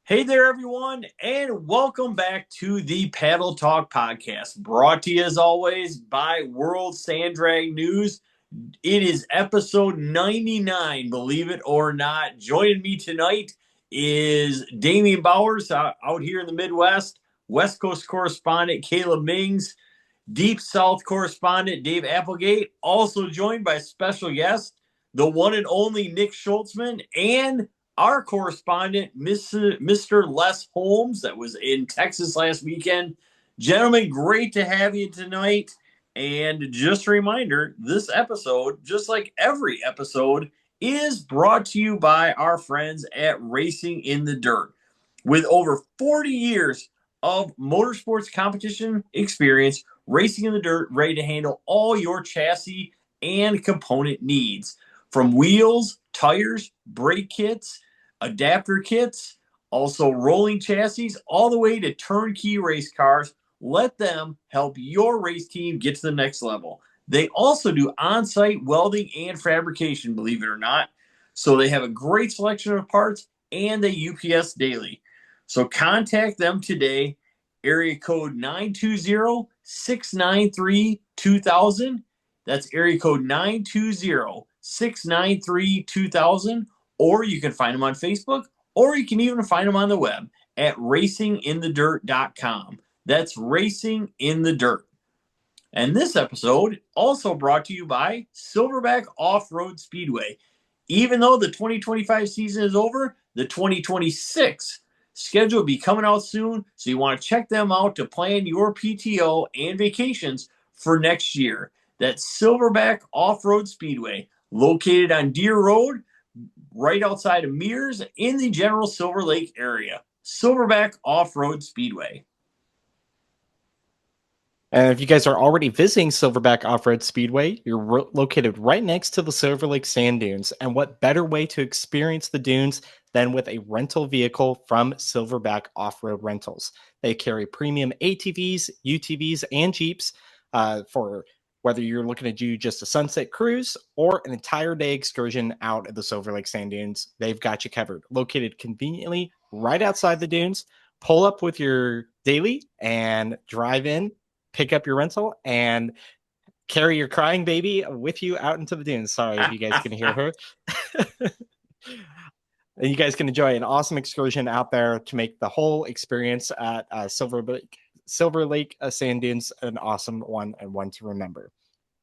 Hey there, everyone, and welcome back to the Paddle Talk podcast, brought to you as always by World Sand Drag News. It is episode 99, believe it or not. Joining me tonight is Damian Bowers out here in the Midwest, West Coast correspondent Caleb Mings, Deep South correspondent Dave Applegate, also joined by special guest, the one and only Nick Shultzman, and our correspondent, Mr. Les Holmes, that was in Texas last weekend. Gentlemen, great to have you tonight. And just a reminder, this episode, just like every episode, is brought to you by our friends at Racing in the Dirt. With over 40 years of motorsports competition experience, Racing in the Dirt ready to handle all your chassis and component needs. From wheels, tires, brake kits, adapter kits, also rolling chassis, all the way to turnkey race cars. Let them help your race team get to the next level. They also do on-site welding and fabrication, believe it or not. So they have a great selection of parts and they UPS daily. So contact them today, area code 920-693-2000. That's area code 920-693-2000. Or you can find them on Facebook, or you can even find them on the web at racinginthedirt.com. That's Racing in the Dirt. And this episode also brought to you by Silverback Offroad Speedway. Even though the 2025 season is over, the 2026 schedule will be coming out soon, so you want to check them out to plan your PTO and vacations for next year. That's Silverback Off-Road Speedway, located on Deer Road, right outside of Mears in the general Silver Lake area. Silverback Off-Road Speedway. And if you guys are already visiting Silverback Off-Road Speedway, you're located right next to the Silver Lake Sand Dunes. And what better way to experience the dunes than with a rental vehicle from Silverback Off-Road Rentals? They carry premium ATVs, UTVs, and Jeeps for whether you're looking to do just a sunset cruise or an entire day excursion out at the Silver Lake Sand Dunes. They've got you covered. Located conveniently right outside the dunes. Pull up with your daily and drive in, pick up your rental, and carry your crying baby with you out into the dunes. Sorry if you guys can hear her. And you guys can enjoy an awesome excursion out there to make the whole experience at Silver Lake Sand Dunes an awesome one and one to remember.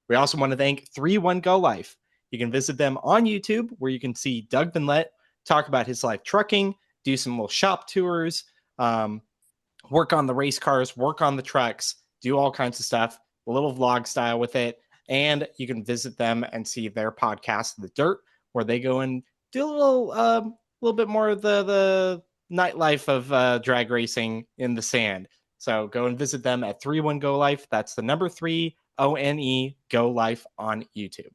We also want to thank 31 Go Life. You can visit them on YouTube, where you can see Doug Vinlett talk about his life trucking, do some little shop tours, work on the race cars, work on the trucks, do all kinds of stuff, a little vlog style with it. And you can visit them and see their podcast, The Dirt, where they go and do a little bit more of the nightlife of drag racing in the sand. So go and visit them at 31 Go Life. That's the number 3 ONE Go Life on YouTube.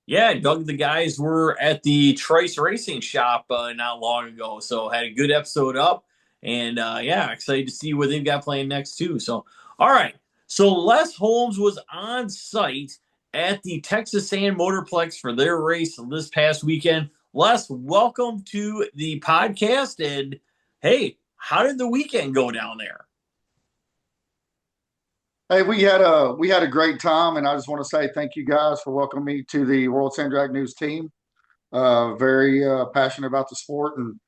Yeah, Doug, the guys were at the Trice Racing Shop not long ago, so had a good episode up, and yeah, excited to see what they've got playing next too. So, all right, so Les Holmes was on site at the Texas Sand Motorplex for their race this past weekend. Les, welcome to the podcast, and hey, how did the weekend go down there? Hey, we had a great time, and I just want to say thank you guys for welcoming me to the World Sand Drag News team. Very passionate about the sport and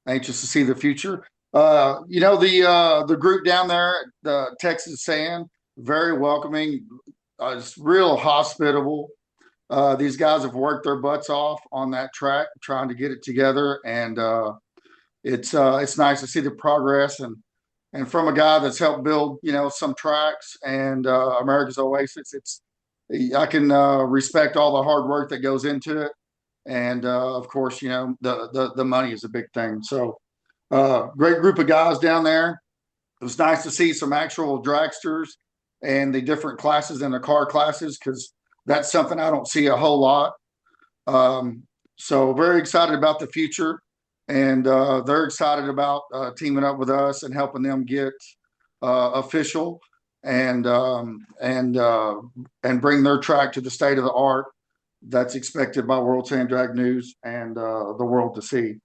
anxious to see the future. The group down there, the Texas Sand, very welcoming, it's real hospitable. These guys have worked their butts off on that track, trying to get it together, and it's nice to see the progress and from a guy that's helped build, some tracks and America's Oasis. I can respect all the hard work that goes into it, and of course, the money is a big thing. So, great group of guys down there. It was nice to see some actual dragsters and the different classes in the car classes, because that's something I don't see a whole lot. So very excited about the future. And they're excited about teaming up with us and helping them get official and bring their track to the state of the art that's expected by World Sand Drag News and the world to see.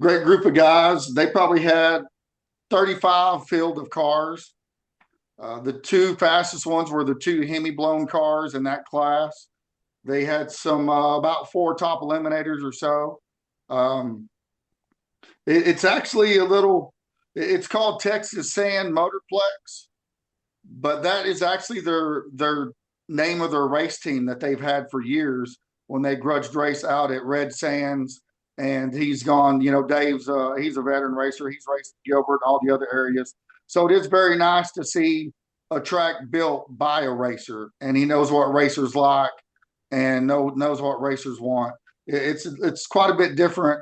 great group of guys. They probably had 35 field of cars. The two fastest ones were the two Hemi-blown cars in that class. They had some about 4 top eliminators or so. It's actually a little. It's called Texas Sand Motorplex, but that is actually their name of their race team that they've had for years when they grudged race out at Red Sands. And he's gone, Dave's he's a veteran racer. He's raced Gilbert and all the other areas. So it is very nice to see a track built by a racer, and he knows what racers like and knows what racers want. It's quite a bit different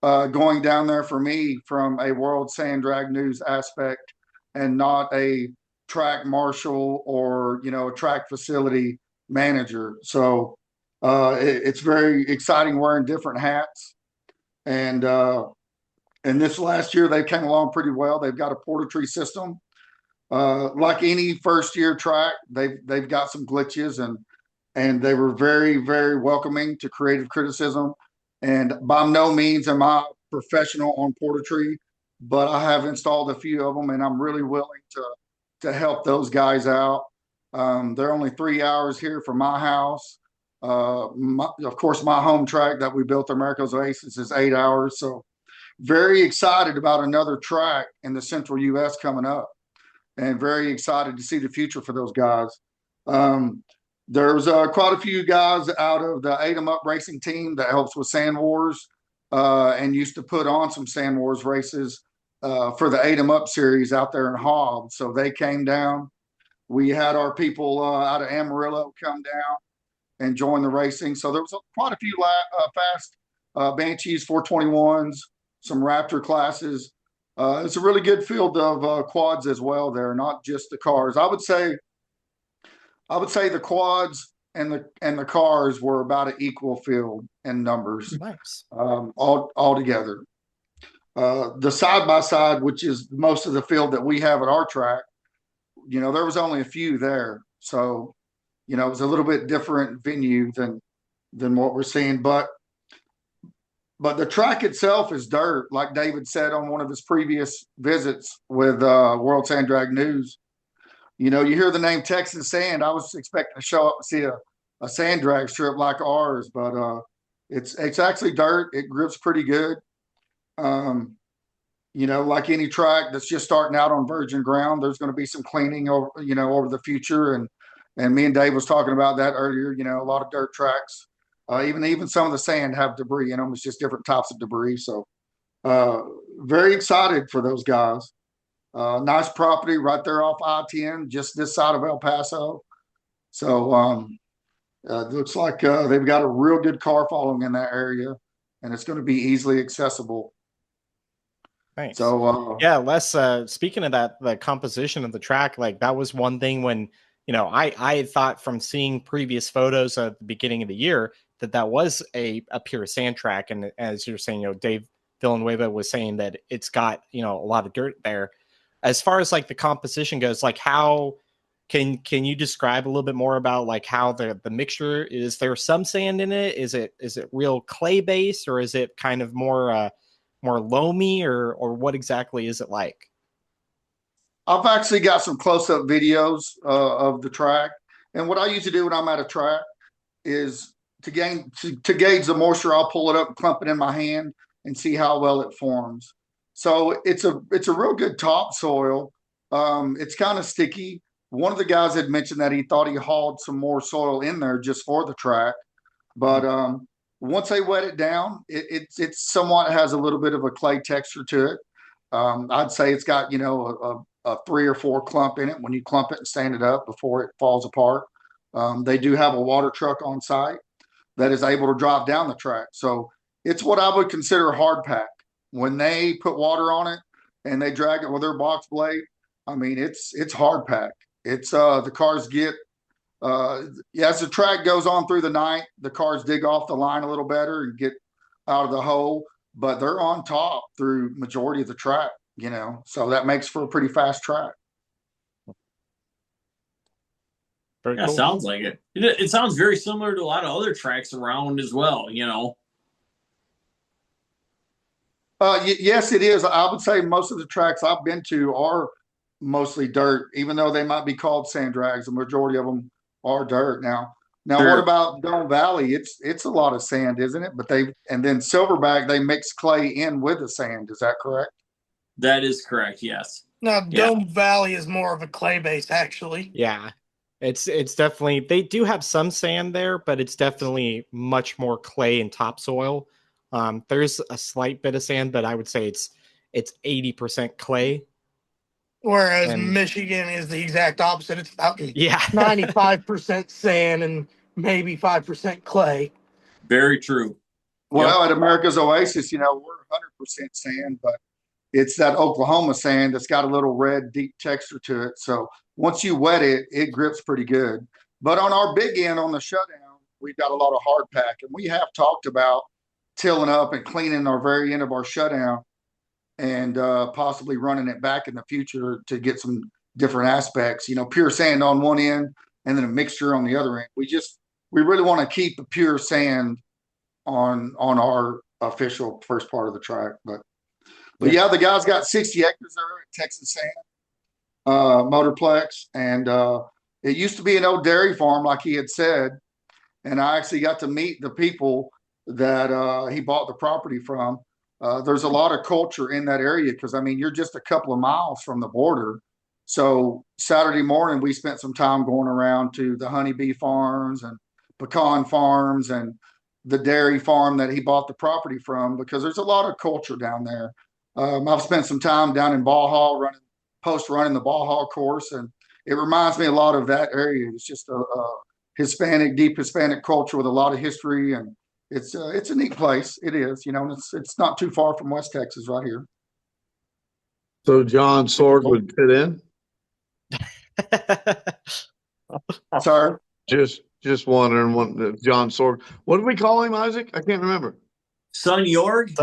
going down there for me from a World Sand Drag News aspect, and not a track marshal or a track facility manager. So it's very exciting wearing different hats. And this last year they came along pretty well. They've got a porta tree system. Like any first year track, they've got some glitches, and they were very, very welcoming to creative criticism. And by no means am I professional on porta tree, but I have installed a few of them, and I'm really willing to help those guys out. They're only 3 hours here from my house. Of course, my home track that we built, America's Oasis, is 8 hours. So very excited about another track in the central U.S. coming up, and very excited to see the future for those guys. There's quite a few guys out of the 8 'em Up racing team that helps with Sand Wars, and used to put on some Sand Wars races for the 8 'em Up series out there in Hobbs. So they came down. We had our people out of Amarillo come down and join the racing. So there was quite a few fast Banshees 421s, some Raptor classes. It's a really good field of quads as well there, not just the cars. I would say the quads and the cars were about an equal field in numbers. Nice. All together. The side by side, which is most of the field that we have at our track, there was only a few there. So, it was a little bit different venue than what we're seeing. But the track itself is dirt, like David said on one of his previous visits with World Sand Drag News. You hear the name Texas Sand. I was expecting to show up and see a sand drag strip like ours, but it's actually dirt. It grips pretty good. Like any track that's just starting out on virgin ground, there's going to be some cleaning over the future. And me and Dave was talking about that earlier. A lot of dirt tracks, even some of the sand have debris in them. It's just different types of debris. So very excited for those guys. Nice property right there off I-10, just this side of El Paso. So it looks like they've got a real good car following in that area, and it's going to be easily accessible. Thanks. So yeah, Les, speaking of that, the composition of the track, like that was one thing when, I thought from seeing previous photos at the beginning of the year that was a pure sand track. And as you're saying, Dave Villanueva was saying that it's got, a lot of dirt there. As far as like the composition goes, like how can you describe a little bit more about like how the mixture is? There some sand in it? Is it real clay based, or is it kind of more loamy, or what exactly is it like? I've actually got some close-up videos of the track, and what I used to do when I'm at a track is to gauge the moisture. I'll pull it up, clump it in my hand, and see how well it forms. So it's a real good topsoil. It's kind of sticky. One of the guys had mentioned that he thought he hauled some more soil in there just for the track, but once they wet it down, it somewhat has a little bit of a clay texture to it. I'd say it's got a 3 or 4 clump in it when you clump it and stand it up before it falls apart. They do have a water truck on site that is able to drive down the track, so it's what I would consider hard pack. When they put water on it and they drag it with their box blade, I mean it's hard pack. It's the cars get as the track goes on through the night, the cars dig off the line a little better and get out of the hole, but they're on top through majority of the track, so that makes for a pretty fast track. Very Yeah, cool. sounds like it. It sounds very similar to a lot of other tracks around as well, Yes, it is. I would say most of the tracks I've been to are mostly dirt, even though they might be called sand drags. The majority of them are dirt now. Now, what Sure. about Dome Valley? It's a lot of sand, isn't it? But and then Silverback, they mix clay in with the sand. Is that correct? That is correct. Yes. Now, Yeah. Dome Valley is more of a clay base, actually. Yeah. It's definitely, they do have some sand there, but it's definitely much more clay and topsoil. There's a slight bit of sand, but I would say it's 80% clay. Whereas And- Michigan is the exact opposite. It's about Yeah. 95% sand and maybe 5% clay. Very true. Well, at America's Oasis, we're 100% sand, but it's that Oklahoma sand that's got a little red, deep texture to it. So once you wet it, it grips pretty good. But on our big end, on the shutdown, we've got a lot of hard pack, and we have talked about tilling up and cleaning our very end of our shutdown and possibly running it back in the future to get some different aspects. Pure sand on one end and then a mixture on the other end. We really want to keep the pure sand on our official first part of the track. But yeah, the guys got 60 acres there at Texas Sand Motorplex, and it used to be an old dairy farm, like he had said. And I actually got to meet the people that he bought the property from. There's a lot of culture in that area because, you're just a couple of miles from the border. So Saturday morning, we spent some time going around to the honeybee farms and pecan farms and the dairy farm that he bought the property from, because there's a lot of culture down there. I've spent some time down in Baja running the Baja course, and it reminds me a lot of that area. It's just a deep Hispanic culture with a lot of history, and it's a neat place. It is, and it's not too far from West Texas right here. So John Sorg would fit in? Sir? Just wondering what John Sorg. What do we call him, Isaac? I can't remember. Son Jorg?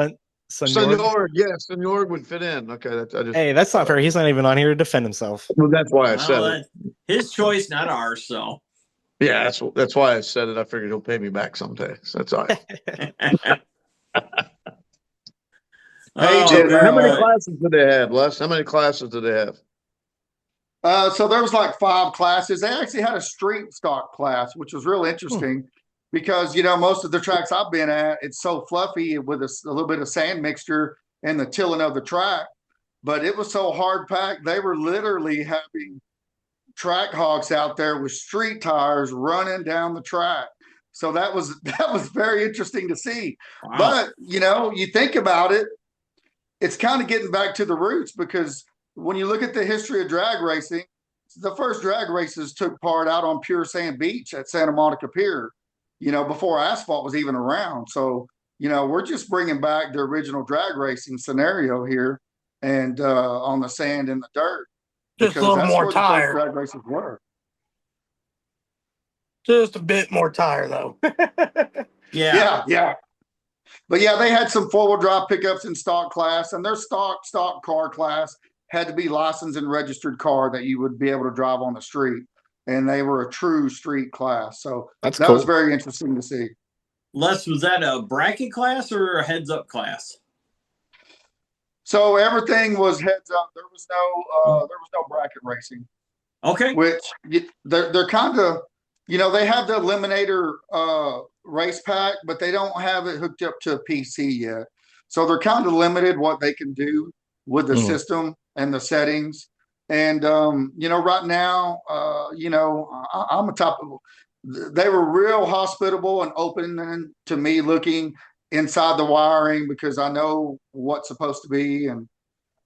Senor, yes, Senor would fit in. Okay, Hey, that's not fair. He's not even on here to defend himself. Well, that's why I said it. His choice, not ours. So yeah, that's why I said it. I figured he'll pay me back someday. So that's all right. How many classes do they have, Les? How many classes do they have? So there was like 5 classes. They actually had a street stock class, which was real interesting because, most of the tracks I've been at, it's so fluffy with a little bit of sand mixture and the tilling of the track. But it was so hard packed, they were literally having track hogs out there with street tires running down the track. So that was very interesting to see. Wow. But, you think about it, it's kind of getting back to the roots, because when you look at the history of drag racing, the first drag races took part out on pure sand beach at Santa Monica Pier, before asphalt was even around. So, we're just bringing back the original drag racing scenario here, and on the sand and the dirt. Just a little more tire. Drag races were. Just a bit more tire, though. Yeah. But yeah, they had some 4-wheel drive pickups in stock class, and their stock car class had to be licensed and registered car that you would be able to drive on the street. And they were a true street class. So that cool. was very interesting to see. Les, was that a bracket class or a heads up class? So everything was heads up. There was no bracket racing. Okay. Which they're kind of, they have the Eliminator race pack, but they don't have it hooked up to a PC yet. So they're kind of limited what they can do with the system and the settings. And, right now, I'm a top of, they were real hospitable and open to me looking inside the wiring, because I know what's supposed to be. And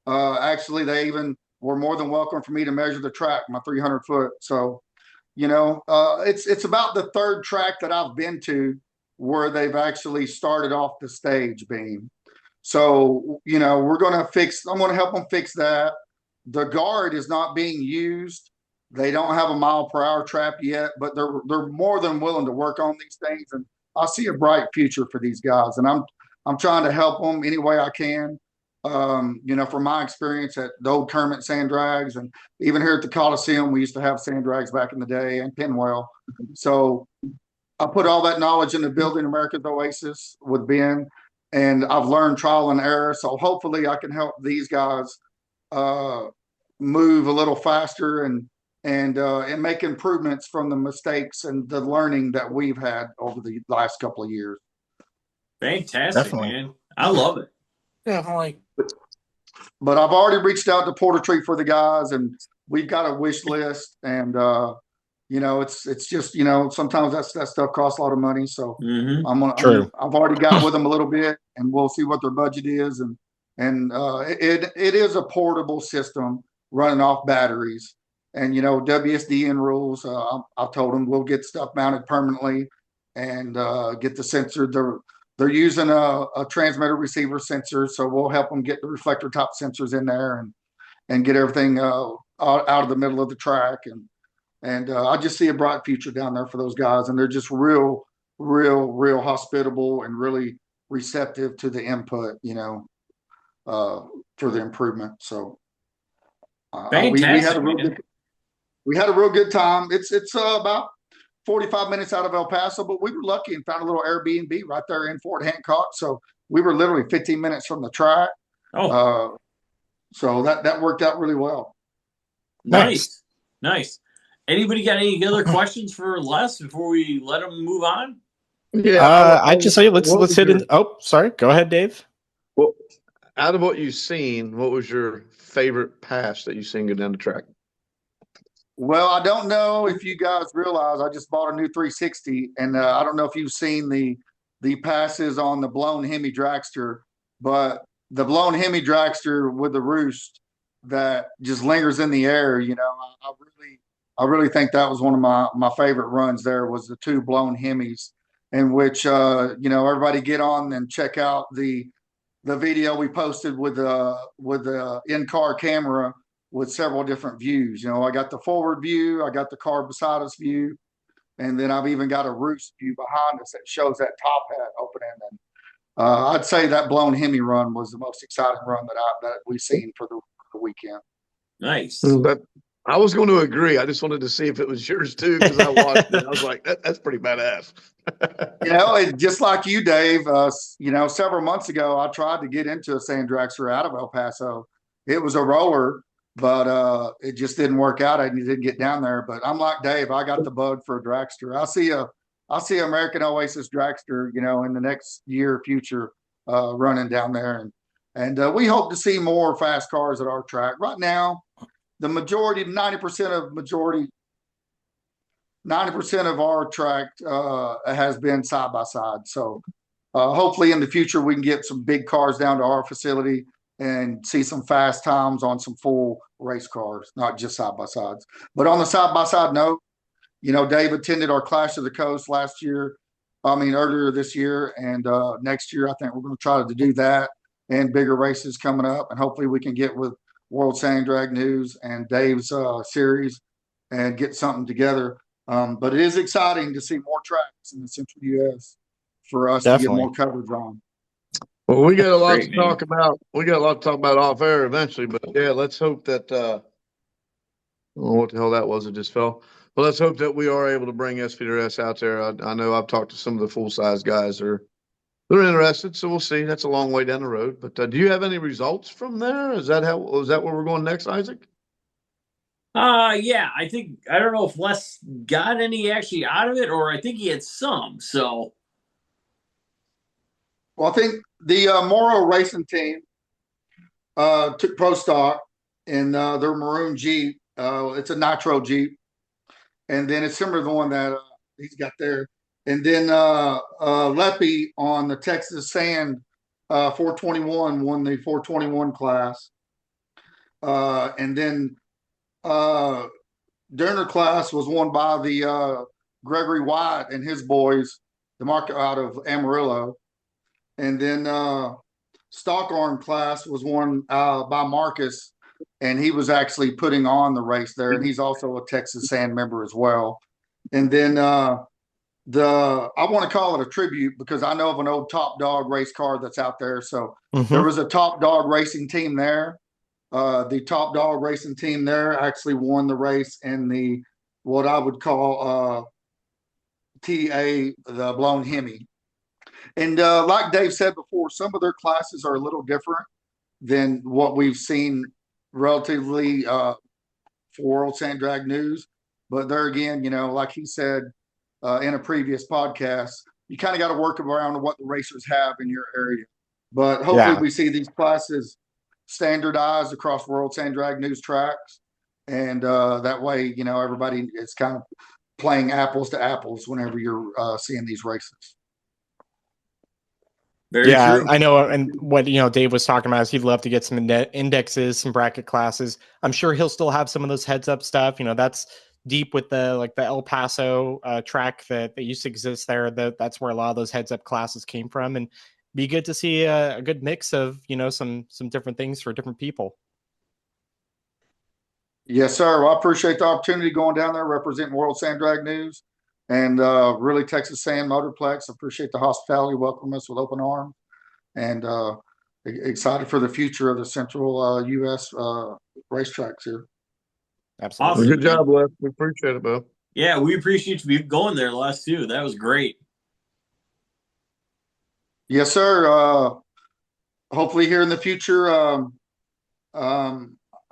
actually, they even were more than welcome for me to measure the track, my 300 foot. So, it's about the 3rd track that I've been to where they've actually started off the stage beam. So, I'm going to help them fix that. The guard is not being used. They don't have a mile-per-hour trap yet, but they're more than willing to work on these things. And I see a bright future for these guys, and I'm trying to help them any way I can. From my experience at the old Kermit sand drags, and even here at the Coliseum, we used to have sand drags back in the day, and Pinwell. So I put all that knowledge into building America's Oasis with Ben, and I've learned trial and error. So hopefully I can help these guys move a little faster and make improvements from the mistakes and the learning that we've had over the last couple of years. Fantastic, Definitely. man. I love it. Definitely. But I've already reached out to Porter Tree for the guys, and we've got a wish list. And it's just sometimes that stuff costs a lot of money. So True. I've already got with them a little bit, and we'll see what their budget is. And it is a portable system running off batteries. And WSDN rules. I've told them we'll get stuff mounted permanently and get the sensor. They're using a transmitter receiver sensor, so we'll help them get the reflector top sensors in there and get everything out of the middle of the track. And I just see a bright future down there for those guys, and they're just real hospitable and really receptive to the input, for the improvement. So we had a real good time. It's about 45 minutes out of El Paso, but we were lucky and found a little Airbnb right there in Fort Hancock. So we were literally 15 minutes from the track. So that worked out really well. Nice. Anybody got any other questions for Les before we let him move on? Yeah, I just say let's hit in. Oh, sorry. Go ahead, Dave. Well, out of what you've seen, what was your favorite pass that you've seen go down the track? Well, I don't know if you guys realize I just bought a new 360, and I don't know if you've seen the passes on the blown Hemi dragster, but the blown Hemi dragster with the roost that just lingers in the air. I really think that was one of my favorite runs. There was the two blown Hemis, in which everybody get on and check out the video we posted with the in-car camera with several different views. I got the forward view, I got the car beside us view, and then I've even got a roost view behind us that shows that top hat opening. And I'd say that blown Hemi run was the most exciting run that we've seen for the weekend. Nice. But I was going to agree. I just wanted to see if it was yours too, because I watched it. I was like, that's pretty badass. Just like you, Dave, several months ago, I tried to get into a sand dragster out of El Paso. It was a roller, but it just didn't work out. I didn't get down there. But I'm like Dave, I got the bug for a dragster. I see American Oasis dragster, in the next future, running down there. And we hope to see more fast cars at our track. Right now, the majority, 90% of our track has been side by side. So hopefully in the future we can get some big cars down to our facility and see some fast times on some full race cars, not just side by sides. But on the side by side note, Dave attended our Clash of the Coast earlier this year, and next year I think we're going to try to do that and bigger races coming up, and hopefully we can get with World Sand Drag News and Dave's series and get something together. But it is exciting to see more tracks in the Central U.S. for us to get more coverage on. Well, we got a lot to talk about. We got a lot to talk about off air eventually, but yeah, let's hope that I don't know what the hell that was. It just fell. But let's hope that we are able to bring SP2S out there. I know I've talked to some of the full size guys. They're interested, so we'll see. That's a long way down the road. But do you have any results from there? Is that where we're going next, Isaac? Yeah, I don't know if Les got any actually out of it, or I think he had some. So, well, I think the Morrow Racing team took pro stock in their maroon Jeep. It's a nitro Jeep, and then it's similar to the one that he's got there. And then Leppy on the Texas Sand 421 won the 421 class. And then Durner class was won by the Gregory White and his boys, the market out of Amarillo. And then Stock Arm class was won by Marcus, and he was actually putting on the race there. And he's also a Texas Sand member as well. And then I want to call it a tribute because I know of an old Top Dog race car that's out there. So there was a Top Dog racing team there. The Top Dog racing team there actually won the race in what I would call TA, the blown Hemi. And like Dave said before, some of their classes are a little different than what we've seen relatively for World Sand Drag News. But there again, like he said in a previous podcast, you kind of got to work around what the racers have in your area. But hopefully we see these classes standardized across World Sand Drag News tracks. And that way, everybody is kind of playing apples to apples whenever you're seeing these races. Very true. I know. And what, Dave was talking about is he'd love to get some indexes, some bracket classes. I'm sure he'll still have some of those heads up stuff. That's deep with the El Paso track that used to exist there. That's where a lot of those heads up classes came from. And be good to see a good mix of, some different things for different people. Yes, sir. Well, I appreciate the opportunity going down there representing World Sand Drag News and really Texas Sand Motorplex. I appreciate the hospitality, welcome us with open arms, and excited for the future of the Central U.S. Racetracks here. Absolutely. Awesome. Good job, Les. We appreciate it, Bo. Yeah, we appreciate you going there, Les, too. That was great. Yes, sir. Hopefully here in the future,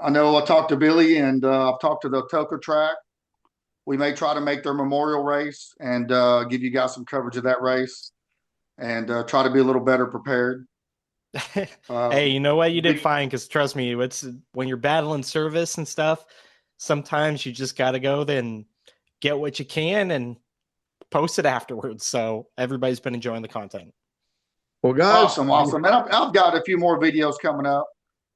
I know I talked to Billy and I've talked to the Toka track. We may try to make their memorial race and give you guys some coverage of that race and try to be a little better prepared. Hey, you know what? You did fine, because trust me, it's when you're battling service and stuff, sometimes you just got to go then get what you can and post it afterwards. So everybody's been enjoying the content. Well, guys, awesome. And I've got a few more videos coming up.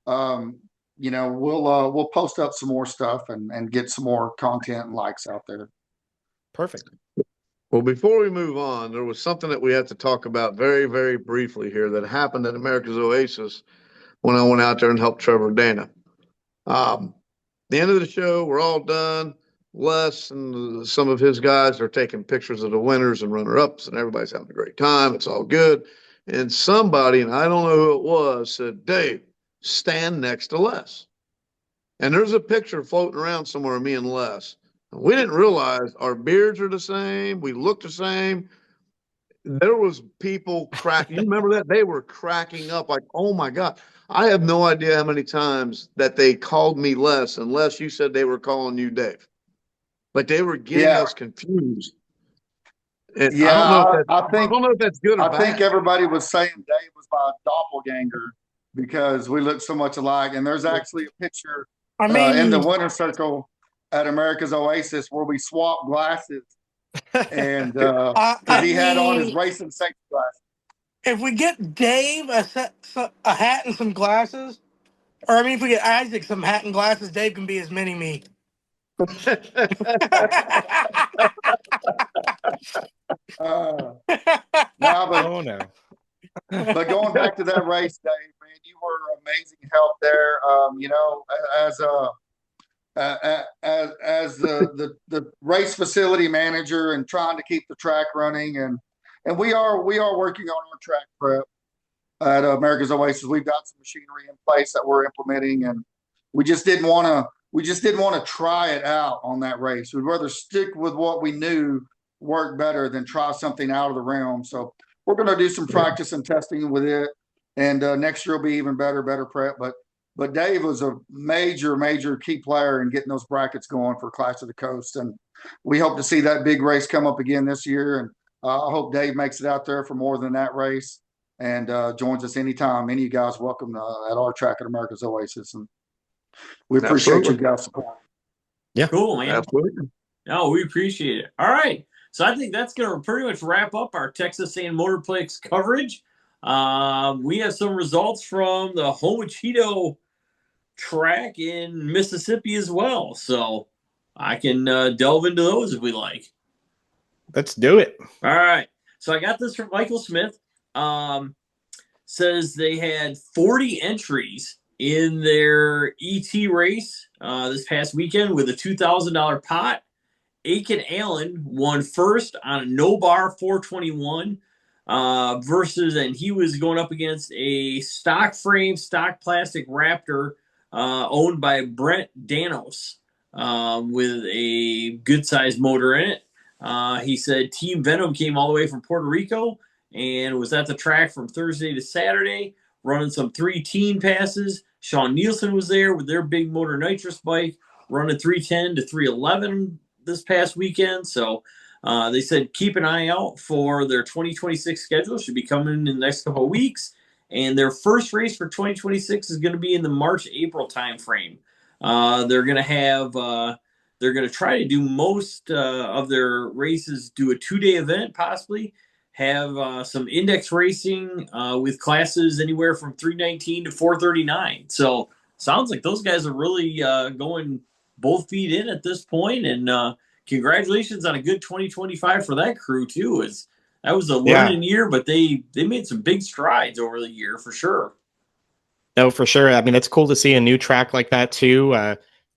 We'll post up some more stuff and get some more content and likes out there. Perfect. Well, before we move on, there was something that we had to talk about very, very briefly here that happened at America's Oasis when I went out there and helped Trevor Dana. The end of the show, we're all done. Les and some of his guys are taking pictures of the winners and runner-ups, and everybody's having a great time. It's all good. And somebody, and I don't know who it was, said, Dave, stand next to Les. And there's a picture floating around somewhere of me and Les. We didn't realize our beards are the same. We look the same. There was people cracking. You remember that? They were cracking up like, oh, my God. I have no idea how many times that they called me Les, and Les, you said they were calling you Dave. Like they were getting us confused. And I don't know if that's good or bad. I think everybody was saying Dave was my doppelganger because we look so much alike. And there's actually a picture in the winner's circle at America's Oasis where we swapped glasses. And because he had on his racing safety glasses. If we get Dave a hat and some glasses, or if we get Isaac some hat and glasses, Dave can be his mini-me. No. But going back to that race, Dave, man, you were amazing help there. As the race facility manager and trying to keep the track running, and we are working on our track prep at America's Oasis. We've got some machinery in place that we're implementing, and we just didn't want to try it out on that race. We'd rather stick with what we knew worked better than try something out of the realm. So we're going to do some practice and testing with it, and next year will be even better prep. But Dave was a major key player in getting those brackets going for Clash of the Coast, and we hope to see that big race come up again this year. And I hope Dave makes it out there for more than that race and joins us anytime. Any of you guys welcome at our track at America's Oasis, and we appreciate you guys' support. Yeah, cool, man. Absolutely. No, we appreciate it. All right. So I think that's going to pretty much wrap up our Texas Sand Motorplex coverage. We have some results from the Homachito track in Mississippi as well. So I can delve into those if we like. Let's do it. All right. So I got this from Michael Smith. Says they had 40 entries in their ET race this past weekend with a $2,000 pot. Aiken Allen won first on a no-bar 421 and he was going up against a stock frame, stock plastic Raptor owned by Brent Danos with a good-sized motor in it. He said Team Venom came all the way from Puerto Rico, and was at the track from Thursday to Saturday, running some 3 teen passes. Sean Nielsen was there with their big motor nitrous bike, running 310 to 311 this past weekend. So they said keep an eye out for their 2026 schedule. Should be coming in the next couple of weeks. And their first race for 2026 is going to be in the March-April timeframe. They're going to have they're going to try to do most of their races, do a 2-day event possibly, have some index racing with classes anywhere from 319 to 439. So sounds like those guys are really going both feet in at this point. And congratulations on a good 2025 for that crew too. That was a learning year, but they made some big strides over the year for sure. No, for sure. I mean, it's cool to see a new track like that too,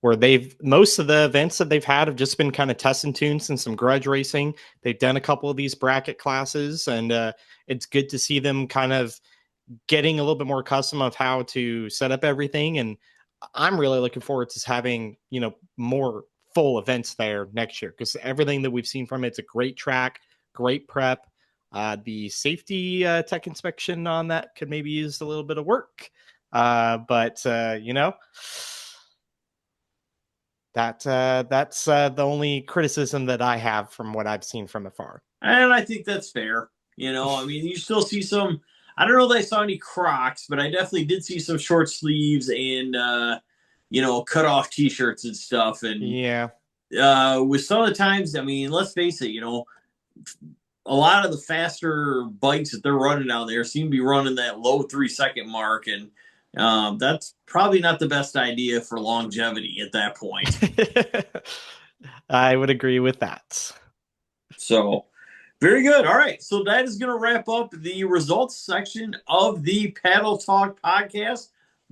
where most of the events that they've had have just been kind of test and tunes and some grudge racing. They've done a couple of these bracket classes, and it's good to see them kind of getting a little bit more custom of how to set up everything. And I'm really looking forward to having, more full events there next year, because everything that we've seen from it's a great track, great prep. The safety tech inspection on that could maybe use a little bit of work. But that's the only criticism that I have from what I've seen from afar. And I think that's fair. I mean, you still see some, I don't know that I saw any Crocs, but I definitely did see some short sleeves and, cut off t-shirts and stuff. And yeah, with some of the times, I mean, let's face it, a lot of the faster bikes that they're running down there seem to be running that low 3-second mark. And that's probably not the best idea for longevity at that point. I would agree with that. So, very good. All right. So that is going to wrap up the results section of the Paddle Talk podcast.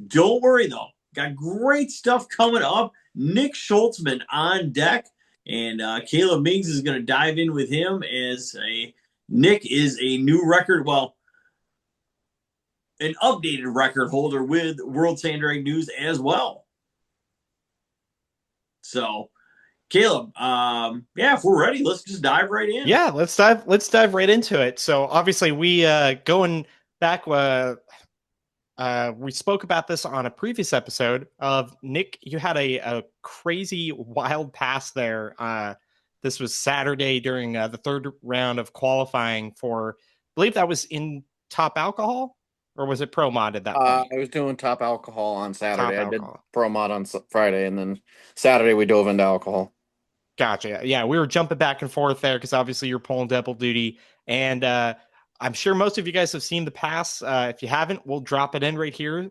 Don't worry, though. Got great stuff coming up. Nick Shultzman on deck. And Caleb Mings is going to dive in with him as Nick is a new record. Well, an updated record holder with World Sand Drag News as well. So, Caleb, if we're ready, let's just dive right in. Yeah, let's dive right into it. So obviously we going back, we spoke about this on a previous episode of Nick. You had a crazy wild pass there. This was Saturday during the third round of qualifying for, I believe that was in Top Alcohol, or was it Pro Mod at that point? I was doing Top Alcohol on Saturday. I did Pro Mod on Friday, and then Saturday we dove into alcohol. Gotcha. Yeah, we were jumping back and forth there because obviously you're pulling double duty. And I'm sure most of you guys have seen the pass. If you haven't, we'll drop it in right here.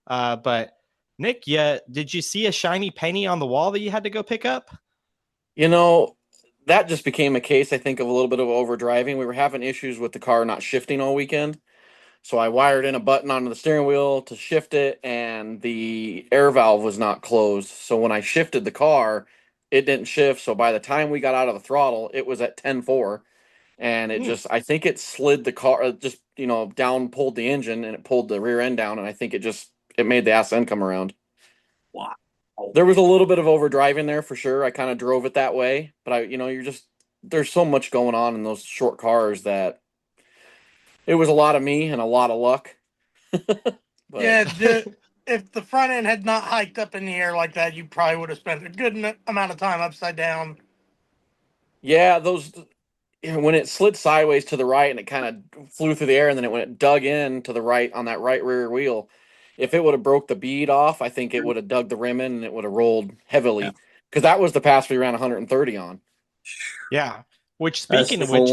But Nick, did you see a shiny penny on the wall that you had to go pick up? That just became a case, I think, of a little bit of overdriving. We were having issues with the car not shifting all weekend. So I wired in a button onto the steering wheel to shift it, and the air valve was not closed. So when I shifted the car, it didn't shift. So by the time we got out of the throttle, it was at 10.4. And I think it slid the car, down, pulled the engine, and it pulled the rear end down. And I think it made the ass end come around. Wow. There was a little bit of overdriving there for sure. I kind of drove it that way, but there's so much going on in those short cars that it was a lot of me and a lot of luck. Yeah, if the front end had not hiked up in the air like that, you probably would have spent a good amount of time upside down. Yeah, when it slid sideways to the right and it kind of flew through the air, and then when it dug in to the right on that right rear wheel, if it would have broke the bead off, I think it would have dug the rim in and it would have rolled heavily, because that was the pass we ran 130 on. Yeah. Which, speaking of which,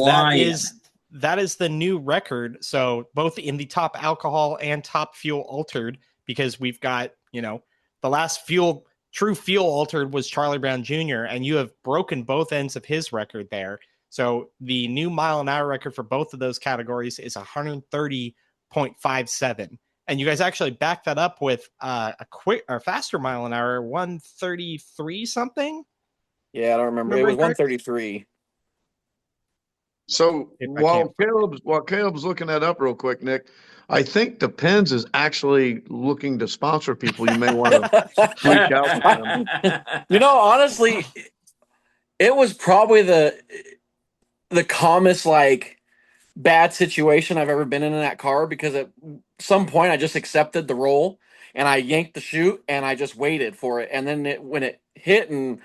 that is the new record. So both in the Top Alcohol and Top Fuel Altered, because we've got, the last true fuel altered was Charlie Brown Jr., and you have broken both ends of his record there. So the new mile an hour record for both of those categories is 130.57. And you guys actually backed that up with a faster mile an hour, 133 something. Yeah, I don't remember. It was 133. So If I while can't find it. Caleb's looking that up real quick, Nick, I think Depends is actually looking to sponsor people. You may want to reach out to them. Honestly, it was probably the calmest bad situation I've ever been in that car, because at some point I just accepted the role and I yanked the chute and I just waited for it. And then when it hit and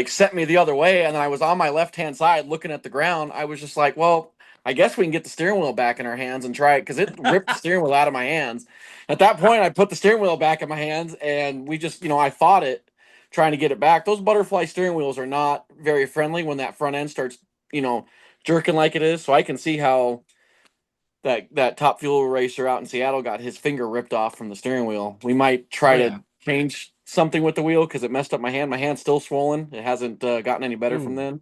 sent me the other way, and then I was on my left hand side looking at the ground, I was just like, well, I guess we can get the steering wheel back in our hands and try it, because it ripped the steering wheel out of my hands. At that point, I put the steering wheel back in my hands and we just, I fought it trying to get it back. Those butterfly steering wheels are not very friendly when that front end starts, jerking like it is. So I can see how that top fuel racer out in Seattle got his finger ripped off from the steering wheel. We might try to change something with the wheel because it messed up my hand. My hand's still swollen. It hasn't gotten any better from then.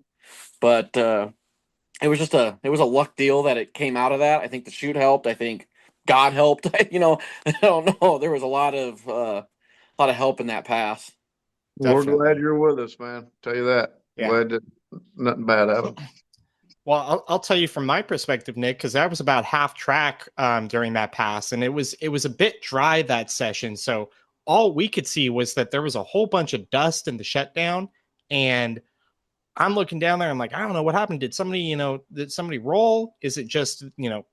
But it was a luck deal that it came out of that. I think the chute helped. I think God helped. I don't know. There was a lot of help in that pass. Definitely. We're glad you're with us, man. Tell you that. Yeah. Glad that nothing bad happened. Well, I'll tell you from my perspective, Nick, because I was about half track during that pass, and it was a bit dry that session. So all we could see was that there was a whole bunch of dust in the shutdown, and I'm looking down there. I'm like, I don't know what happened. Did somebody roll? Is it just the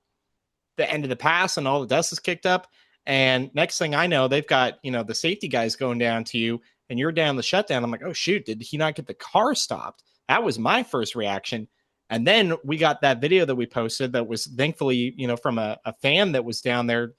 end of the pass and all the dust is kicked up? And next thing I know, they've got the safety guys going down to you, and you're down the shutdown. I'm like, oh shoot, did he not get the car stopped? That was my first reaction. And then we got that video that we posted that was thankfully, from a fan that was down there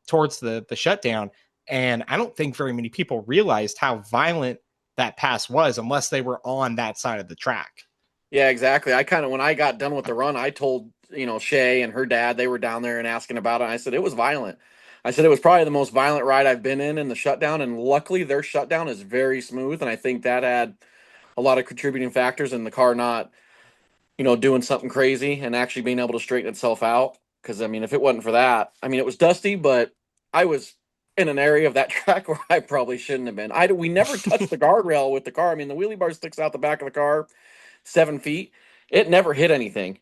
towards the shutdown. And I don't think very many people realized how violent that pass was unless they were on that side of the track. Yeah, exactly. When I got done with the run, I told, Shay and her dad, they were down there and asking about it. And I said, it was violent. I said, it was probably the most violent ride I've been in the shutdown. And luckily their shutdown is very smooth. And I think that had a lot of contributing factors in the car not, doing something crazy and actually being able to straighten itself out. Because, if it wasn't for that, it was dusty, but I was in an area of that track where I probably shouldn't have been. We never touched the guardrail with the car. The wheelie bar sticks out the back of the car 7 feet. It never hit anything.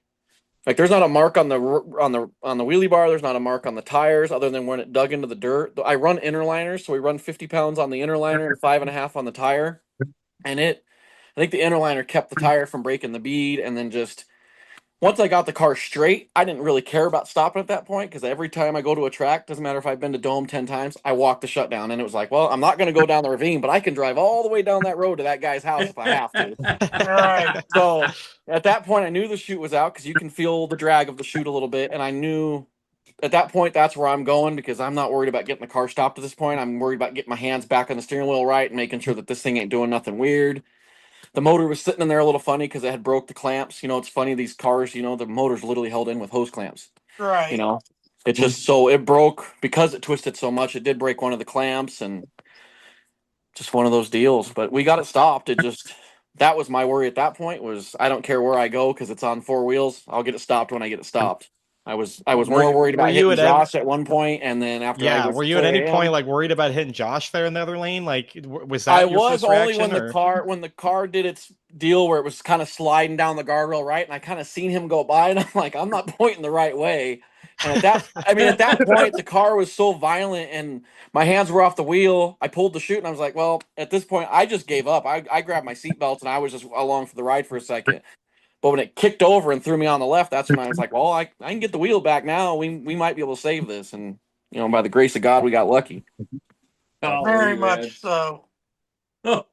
There's not a mark on the wheelie bar. There's not a mark on the tires other than when it dug into the dirt. I run interliners, so we run 50 pounds on the interliner and 5.5 on the tire. And I think the interliner kept the tire from breaking the bead. And then just once I got the car straight, I didn't really care about stopping at that point, because every time I go to a track, doesn't matter if I've been to Dome 10 times, I walk the shutdown. And it was like, well, I'm not going to go down the ravine, but I can drive all the way down that road to that guy's house if I have to. Right. So at that point, I knew the chute was out because you can feel the drag of the chute a little bit. And I knew at that point, that's where I'm going, because I'm not worried about getting the car stopped at this point. I'm worried about getting my hands back on the steering wheel right and making sure that this thing ain't doing nothing weird. The motor was sitting in there a little funny because it had broke the clamps. It's funny, these cars, the motor's literally held in with hose clamps. Right. It just, so it broke because it twisted so much. It did break one of the clamps, and just one of those deals. But we got it stopped. That was my worry at that point, was I don't care where I go because it's on four wheels. I'll get it stopped when I get it stopped. I was more worried about hitting Josh at one point, and then after were you at any point worried about hitting Josh there in the other lane? Was that I your was first only reaction, when the car did its deal where it was kind of sliding down the guardrail right, and I kind of seen him go by, and I'm like, I'm not pointing the right way. And at that point, the car was so violent, and my hands were off the wheel. I pulled the chute, and I was like, well, at this point, I just gave up. I grabbed my seatbelt, and I was just along for the ride for a second. But when it kicked over and threw me on the left, that's when I was like, well, I can get the wheel back now. We might be able to save this. And, by the grace of God, we got lucky. Very much so. Oh,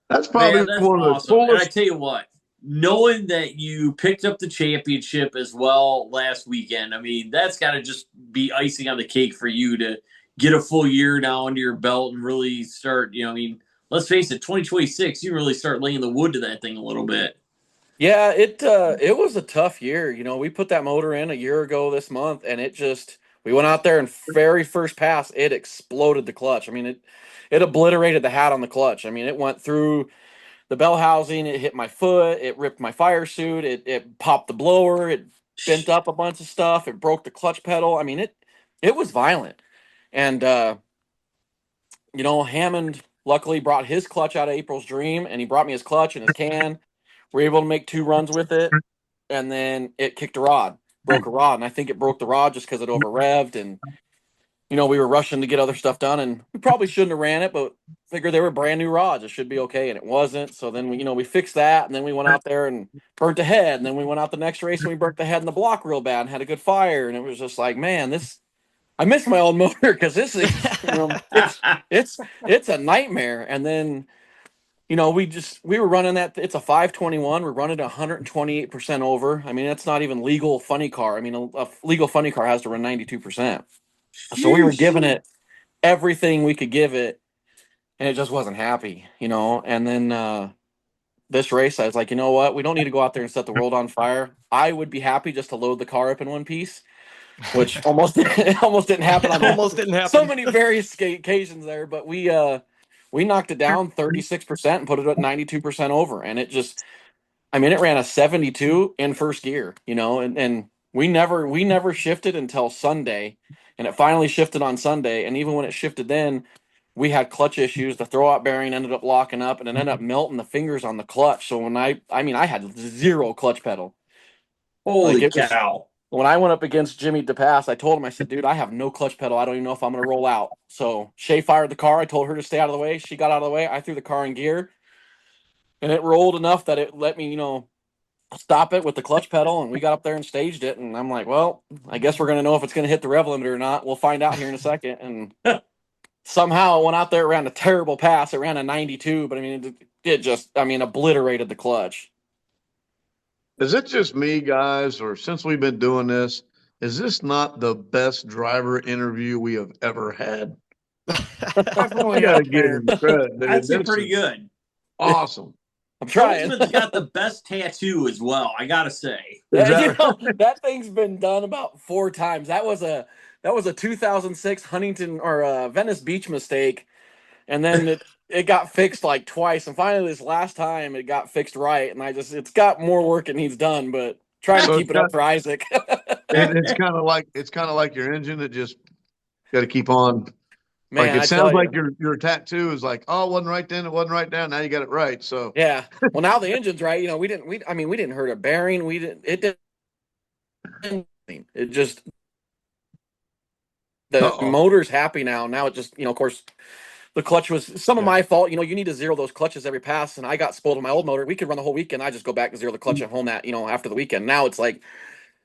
that's probably that's one of the awesome. coolest. And I tell you what, knowing that you picked up the championship as well last weekend, that's got to just be icing on the cake for you to get a full year now under your belt and really start, let's face it, 2026, you really start laying the wood to that thing a little bit. Yeah, it was a tough year. We put that motor in a year ago this month, and we went out there and very first pass, it exploded the clutch. It obliterated the hat on the clutch. It went through the bell housing, it hit my foot, it ripped my fire suit, it popped the blower, it bent up a bunch of stuff, it broke the clutch pedal. It was violent. And Hammond luckily brought his clutch out of April's Dream, and he brought me his clutch and his can. were able to make 2 runs with it, and then it kicked a rod, broke a rod, and I think it broke the rod just because it over revved, and we were rushing to get other stuff done, and we probably shouldn't have ran it, but figured they were brand new rods, it should be okay, and it wasn't. So then we fixed that, and then we went out there and burnt the head, and then we went out the next race and we burnt the head in the block real bad and had a good fire, and it was just like, man, I miss my old motor because this is it's a nightmare. And then we were running that. It's a 521. We're running 128% over. I mean, that's not even legal funny car. I mean, a legal funny car has to run 92%. So we were giving it everything we could give it, and it just wasn't happy. And then this race, I was like, you know what? We don't need to go out there and set the world on fire. I would be happy just to load the car up in one piece, which almost didn't happen on Almost didn't happen. so many various occasions there. But we knocked it down 36% and put it at 92% over, and it ran a 72 in first gear, and we never shifted until Sunday, and it finally shifted on Sunday. And even when it shifted, then we had clutch issues. The throwout bearing ended up locking up, and it ended up melting the fingers on the clutch. So when I had 0 clutch pedal. Holy cow. When I went up against Jimmy DePass, I told him, I said, dude, I have no clutch pedal. I don't even know if I'm going to roll out. So Shay fired the car. I told her to stay out of the way. She got out of the way. I threw the car in gear, and it rolled enough that it let me, stop it with the clutch pedal. And we got up there and staged it. And I'm like, well, I guess we're going to know if it's going to hit the rev limiter or not. We'll find out here in a second. And somehow it went out there, ran a terrible pass. It ran a 92, but it just obliterated the clutch. Is it just me, guys, or since we've been doing this, is this not the best driver interview we have ever had? Definitely I gotta up give there. him credit. Dude. That's pretty good. Awesome. I'm trying. Shultzman's got the best tattoo as well, I gotta say. That thing's been done about 4 times. That was a 2006 Huntington or Venice Beach mistake, and then it got fixed like twice, and finally this last time it got fixed right. And it's got more work it needs done, but trying to keep it up for Isaac. It's kind of like your engine. It just got to keep on. Man, like it sounds like your tattoo is like, oh, it wasn't right then, it wasn't right now. Now you got it right. So yeah. Well, now the engine's right. We didn't hurt a bearing. It just the motor's happy now. Now it just of course the clutch was some of my fault. You need to zero those clutches every pass, and I got spoiled on my old motor. We could run the whole weekend. I just go back and zero the clutch at home after the weekend. Now it's like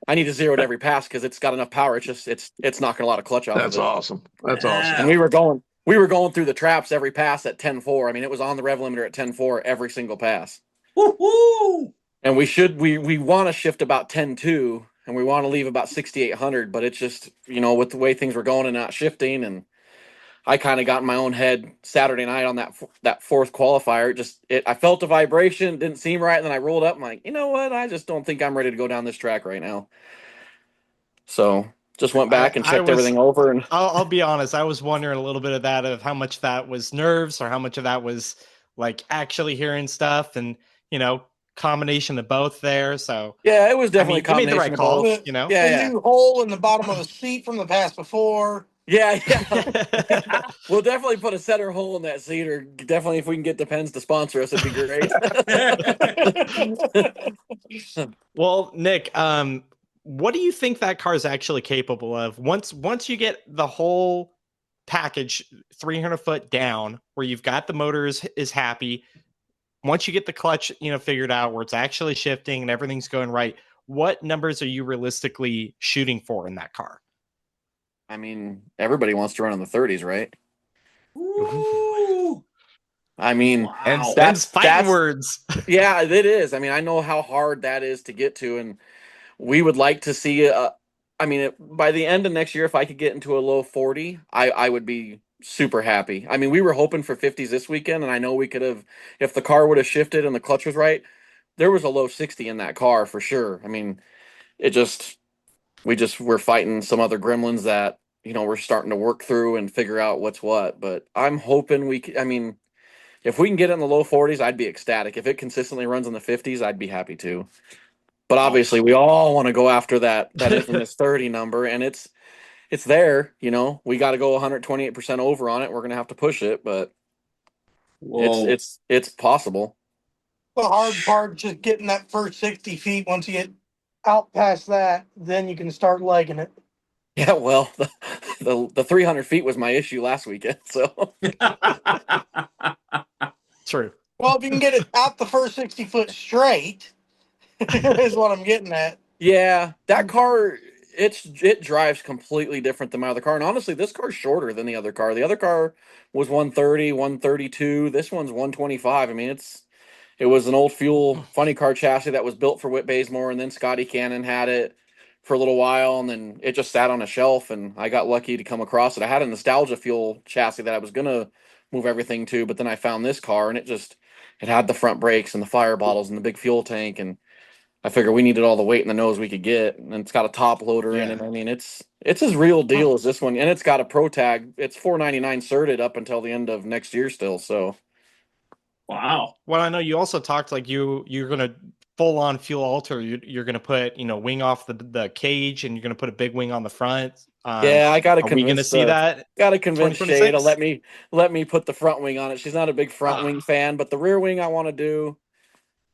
I need to zero it every pass because it's got enough power. It's knocking a lot of clutch off. That's of it. awesome. That's awesome. And we were going through the traps every pass at 10.4. It was on the rev limiter at 10.4 every single pass. Woo-hoo! And we want to shift about 10.2, and we want to leave about 6,800, but it's just with the way things were going and not shifting, and I kind of got in my own head Saturday night on that fourth qualifier. I felt a vibration, didn't seem right, and then I rolled up. I'm like, you know what? I just don't think I'm ready to go down this track right now. So just went back and checked everything over. And I'll be honest, I was wondering a little bit of that, of how much that was nerves or how much of that was like actually hearing stuff, and combination of both there. So yeah, it was definitely a you made the right call. The new hole in the bottom of the seat from the pass before. Yeah. We'll definitely put a center hole in that seat, or definitely if we can get Depends to sponsor us, it'd be great. Well, Nick, what do you think that car is actually capable of once you get the whole package 300 foot down, where you've got the motor is happy? Once you get the clutch, figured out where it's actually shifting and everything's going right, what numbers are you realistically shooting for in that car? Everybody wants to run in the 30s, right? Ooh. Wow. That's fighting words. Yeah, it is. I know how hard that is to get to, and we would like to see by the end of next year, if I could get into a low 40, I would be super happy. We were hoping for 50s this weekend, and I know we could have, if the car would have shifted and the clutch was right, there was a low 60 in that car for sure. We're fighting some other gremlins that we're starting to work through and figure out what's what. But I'm hoping if we can get it in the low 40s, I'd be ecstatic. If it consistently runs in the 50s, I'd be happy too. But obviously, we all want to go after that infamous 30 number, and it's there. We got to go 128% over on it. We're gonna have to push it, but it's possible. The hard part just getting that first 60 feet. Once you get out past that, then you can start legging it. Yeah, well, the 300 feet was my issue last weekend. So True. Well, if you can get it out the first 60 foot straight, is what I'm getting at. yeah, that car it drives completely different than my other car. And honestly, this car's shorter than the other car. The other car was 130, 132. This one's 125. I mean, it was an old fuel funny car chassis that was built for Whit Bazemore, and then Scotty Cannon had it for a little while, and then it just sat on a shelf, and I got lucky to come across it. I had a nostalgia fuel chassis that I was gonna move everything to, but then I found this car, and it had the front brakes and the fire bottles and the big fuel tank, and I figured we needed all the weight in the nose we could get, and it's got a top loader in it. I mean, it's as real deal as this one, and it's got a pro tag. It's $499 certed up until the end of next year still. So, Wow. Well, I know you also talked like you're gonna full on fuel alter. You're gonna put wing off the cage, and you're gonna put a big wing on the front. yeah, I gotta Are we gonna convince see that? gotta convince Shay to 2026? let me put the front wing on it. She's not a big front wing fan, but the rear wing I want to do.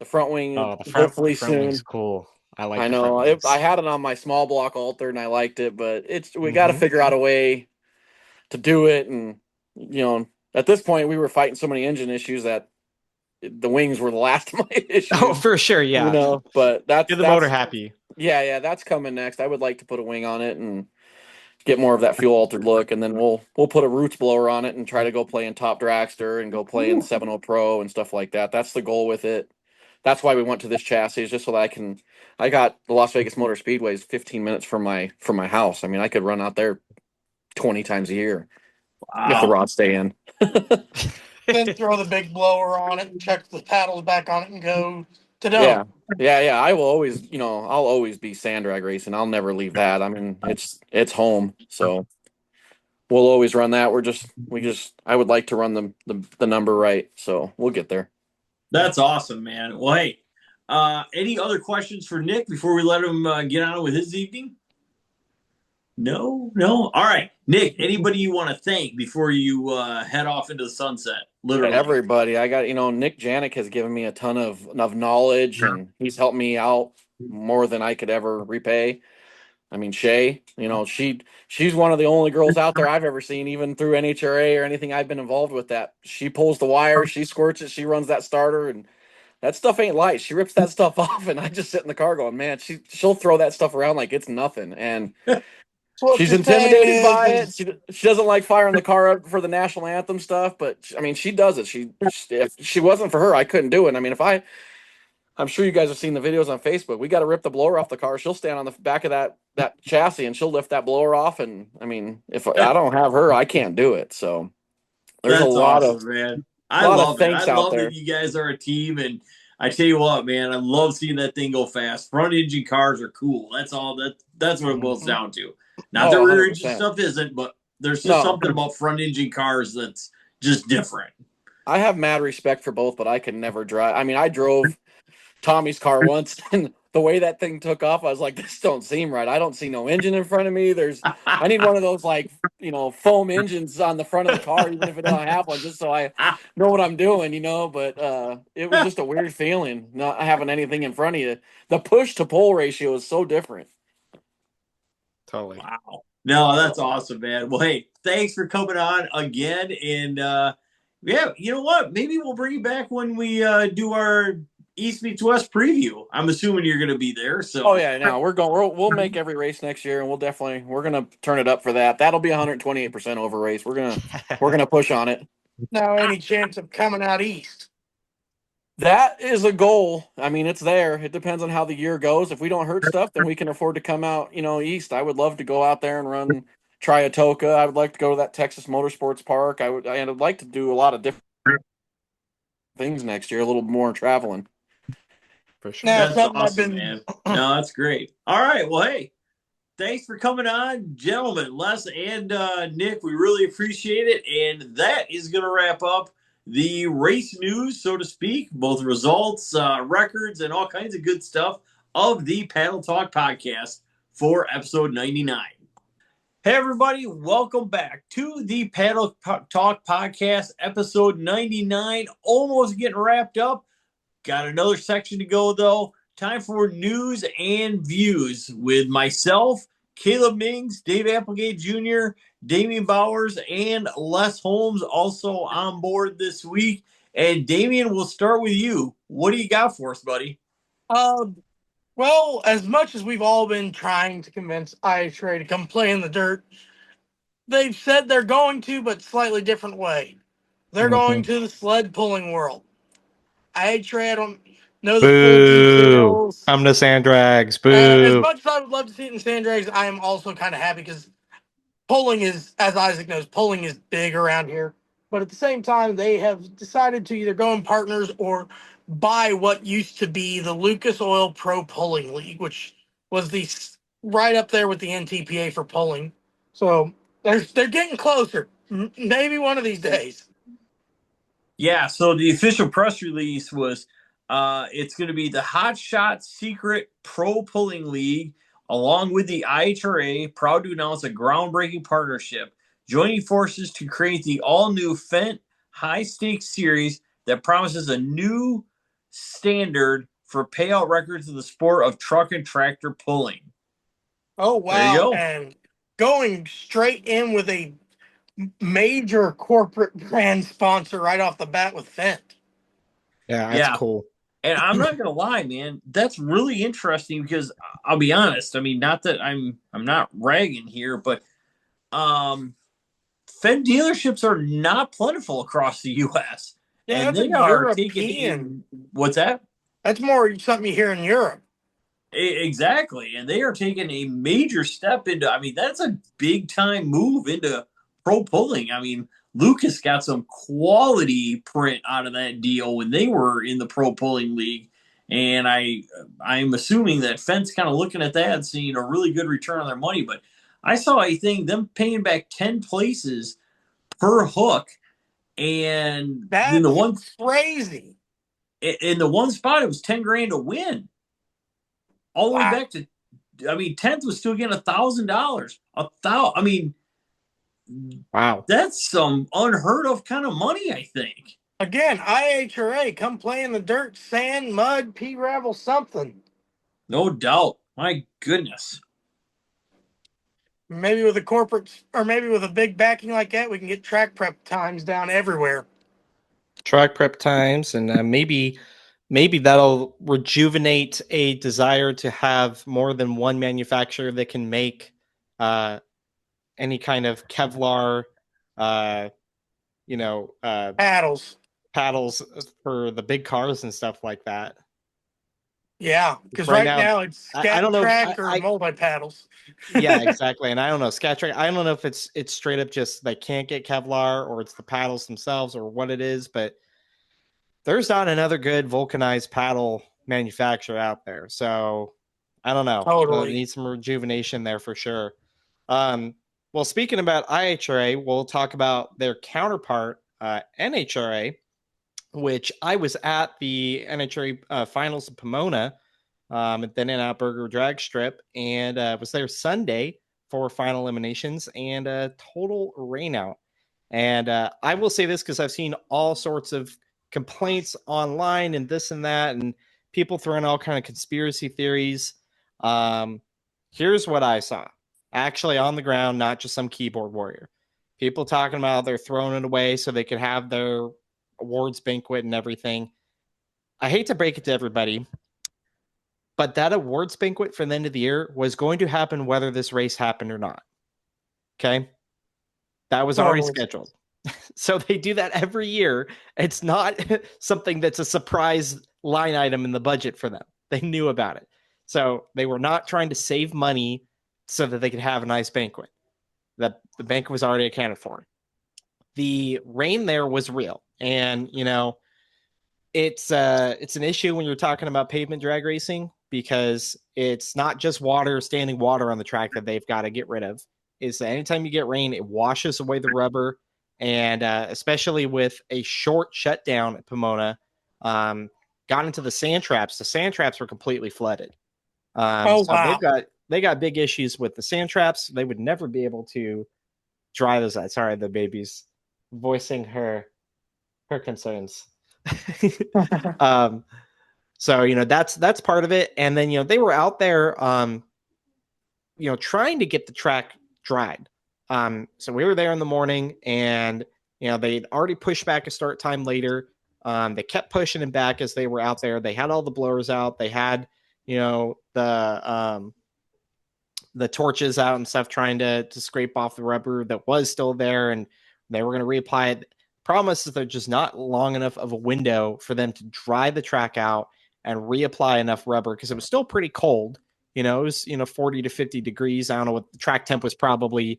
The front wing, Oh, the hopefully front wing's soon. cool. I like I the front know wings. I had it on my small block alter and I liked it, but we got to Mhm. figure out a way to do it. And at this point, we were fighting so many engine issues that the wings were the last of my issues. Oh, for sure, yeah. But Get the motor happy. yeah, that's coming next. I would like to put a wing on it and get more of that fuel altered look, and then we'll put a roots blower on it and try to go play in Top Dragster and go play in 70 Pro and stuff like that. That's the goal with it. That's why we went to this chassis, is just so that I got the Las Vegas Motor Speedway is 15 minutes from my house. I mean, I could run out there 20 times a year if the Wow. rods stay in. Then throw the big blower on it, check the paddles back on it, and go to Yeah. Dome. Yeah. I will always, I'll always be sand drag racing. I'll never leave that. I mean, it's home. So we'll always run that. I would like to run the number right. So we'll get there. That's awesome, man. Well, hey, any other questions for Nick before we let him get on with his evening? No. All right, Nick. Anybody you want to thank before you head off into the sunset? Literally, Everybody. I got, Nick Janik has given me a ton of knowledge, and he's helped me out more than I could ever repay. I mean, Shay, she's one of the only girls out there I've ever seen, even through NHRA or anything I've been involved with, that she pulls the wire, she squirts it, she runs that starter, and that stuff ain't light. She rips that stuff off, and I just sit in the car going, man, she'll throw that stuff around like it's nothing. And So what she's you're saying intimidated by it. is She doesn't like firing the car up for the national anthem stuff, but I mean, she does it. If she wasn't for her, I couldn't do it. I mean, I'm sure you guys have seen the videos on Facebook. We got to rip the blower off the car. She'll stand on the back of that chassis and she'll lift that blower off. And I mean, if I don't have her, I can't do it. So there's that's awesome, man. I lot of love it. I thanks out love there. that you guys are a team, and I tell you what, man, I love seeing that thing go fast. Front engine cars are cool. That's all. That's what it boils down to. Not the rear engine 100%. stuff isn't, but there's just No, something about front engine cars that's just different. I have mad respect for both, but I could never drive. I mean, I drove Tommy's car once, and the way that thing took off, I was like, this don't seem right. I don't see no engine in front of me. I need one of those, like, foam engines on the front of the car, even if it don't have one, just so I know what I'm doing, but it was just a weird feeling not having anything in front of you. The push to pull ratio is so different. Totally. Wow. No, that's awesome, man. Well, hey, thanks for coming on again. And yeah, you know what? Maybe we'll bring you back when we do our East meets West preview. I'm assuming you're going to be there. So. Oh yeah, no, we'll make every race next year, and we're gonna turn it up for that. That'll be 128% over race. We're gonna push on it. now any chance of coming out east? That is a goal. I mean, it's there. It depends on how the year goes. If we don't hurt stuff, then we can afford to come out, east. I would love to go out there and run Triatoka. I would like to go to that Texas Motorsports Park. I'd like to do a lot of different things next year, a little more traveling. For sure. Now, That's something awesome, man. No, that's great. All right. Well, hey, thanks for coming on, gentlemen, Les and Nick. We really appreciate it. And that is going to wrap up the race news, so to speak, both results, records, and all kinds of good stuff of the Paddle Talk podcast for episode 99. Hey, everybody. Welcome back to the Paddle Talk podcast, episode 99, almost getting wrapped up. Got another section to go, though. Time for news and views with myself, Caleb Mings, Dave Applegate Jr., Damian Bowers, and Les Holmes also on board this week. And Damian, we'll start with you. What do you got for us, buddy? Well, as much as we've all been trying to convince NHRA to come play in the dirt, they've said they're going to, but slightly different way. They're going to the sled pulling world. NHRA, I don't know the full details. I'm the sand drags. As Boo. much as I would love to see it in sand drags, I am also kind of happy because pulling is, as Isaac knows, pulling is big around here. But at the same time, they have decided to either go in partners or buy what used to be the Lucas Oil Pro Pulling League, which was right up there with the NTPA for pulling. So they're getting closer. Maybe one of these days. Yeah, so the official press release was it's going to be the Hot Shot Secret Pro Pulling League, along with the IHRA, proud to announce a groundbreaking partnership, joining forces to create the all-new Fent High Stakes Series that promises a new standard for payout records in the sport of truck and tractor pulling. Oh, There you wow. go. And going straight in with a major corporate brand sponsor right off the bat with Fent. Yeah, that's cool. And I'm not gonna lie, man, that's really interesting because I'll be honest. I mean, not that I'm not ragging here, but Fendt dealerships are not plentiful across the U.S. Yeah, and that's a they are taking European. what's that? That's more something you hear in Europe. Exactly, and they are taking a major step into. I mean, that's a big time move into pro pulling. I mean, Lucas got some quality print out of that deal when they were in the pro pulling league, and I'm assuming that Fent's kind of looking at that and seeing a really good return on their money. But I saw a thing them paying back 10 places per hook, and in That's crazy. In the one spot it was 10 grand to win. All the way back to, I mean, 10th was still getting $1,000. I mean, wow, that's some unheard of kind of money, I think. Again, IHRA, come play in the dirt, sand, mud, pea gravel, something. No doubt. My goodness. Maybe with a corporate, or maybe with a big backing like that, we can get track prep times down everywhere. Track prep times, and maybe that'll rejuvenate a desire to have more than one manufacturer that can make any kind of Kevlar, paddles for the big cars and stuff like that. Yeah, because right now it's scat track or multi paddles. Yeah, exactly. And I don't know, scat track. I don't know if it's straight up just they can't get Kevlar or it's the paddles themselves or what it is, but there's not another good vulcanized paddle manufacturer out there. So I don't know. Totally. Need some rejuvenation there for sure. Well, speaking about IHRA, we'll talk about their counterpart, NHRA, which I was at the NHRA finals in Pomona at the In-N-Out Burger drag strip, and was there Sunday for final eliminations and a total rainout. And I will say this because I've seen all sorts of complaints online and this and that, and people throwing all kind of conspiracy theories. Here's what I saw. Actually on the ground, not just some keyboard warrior. People talking about they're throwing it away so they could have their awards banquet and everything. I hate to break it to everybody, but that awards banquet for the end of the year was going to happen whether this race happened or not. Okay? That was already scheduled. So they do that every year. It's not something that's a surprise line item in the budget for them. They knew about it. So they were not trying to save money so that they could have a nice banquet. The banquet was already accounted for. The rain there was real. And, it's an issue when you're talking about pavement drag racing because it's not just standing water on the track that they've got to get rid of. Is that anytime you get rain, it washes away the rubber. And especially with a short shutdown at Pomona, got into the sand traps. The sand traps were completely flooded. Wow. They got big issues with the sand traps. They would never be able to dry those out. Sorry, the baby's voicing her concerns. So, that's part of it. And then, they were out there, trying to get the track dried. So we were there in the morning, and, they'd already pushed back a start time later. They kept pushing it back as they were out there. They had all the blowers out. They had, the torches out and stuff, trying to scrape off the rubber that was still there, and they were going to reapply it. Problem is there's just not long enough of a window for them to dry the track out and reapply enough rubber, because it was still pretty cold. It was 40 to 50 degrees. I don't know what the track temp was, probably